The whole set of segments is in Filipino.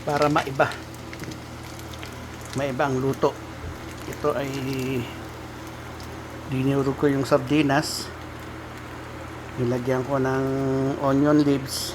para maiba ang luto. Ito ay dinurog ko yung sardinas, nilagyan ko ng onion leaves,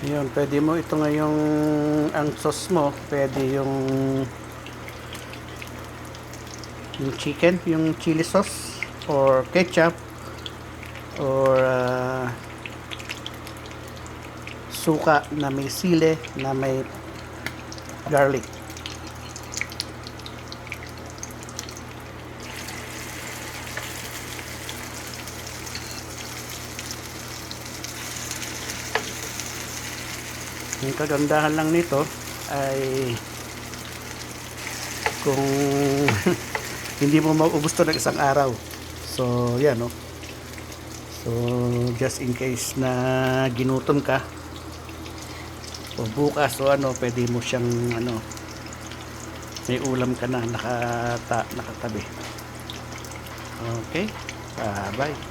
yun. Pwede mo ito ngayong ang sauce mo, pwede yung chicken, yung chili sauce or ketchup or suka na may sili na may garlic. Yung kagandahan lang nito ay kung hindi mo maubos to ng isang araw. So yan, no? So just in case na ginutom ka o bukas o ano, pwede mo siyang ano, may ulam ka na nakatabi. Okay, bye.